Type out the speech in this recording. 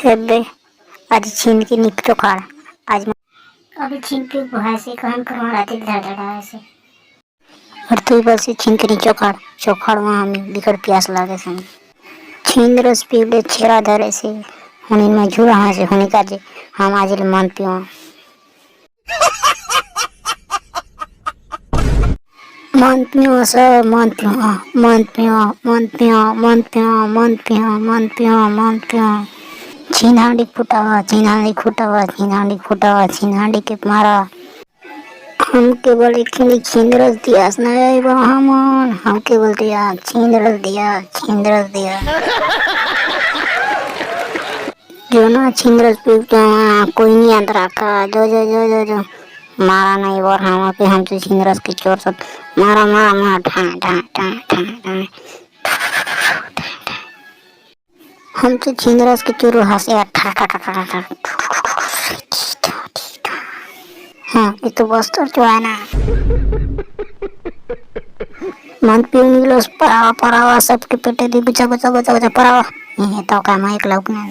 थेबे आज छीन के निप तो खाड़ आज अभी छीन के बुहाई से कहन करवा दिल धड़धड़ा से और तू बस छीन के नीचो खाड़ चोखाड़ वहाँ हमें बिखर प्यास लागे से छीन रस पीवले छेरा धरे से हुनी में झूरा हाँ से हुनी का जे हम आज ले मन पियो मन पियो सर मन पियो मन पियो मन पियो मन पियो मन पियो मन पियो मन पियो छीनाड़ी फुटावा छीनाड़ी फुटावा छीनाड़ी फुटावा छीनाड़ी के मारा हम केवल एक छीन रस दिया हम केवल दिया छीन रस दिया जो ना छीन रस पी कोई नहीं अंदर आका जो जो जो जो जो मारा नहीं और हम पे हमसे छीन रस के चोर सब मारा मारा मारा ढा ढा ढा ढा ढा हमसे छीन रस के चोर हंसे ठा ठा ठा ठा ठा हाँ ये तो बस्तर जो है ना मन पियो निकलो परावा परावा सबके पेटे दी बचा बचा बचा बचा परावा ये तो काम है एक लोग ने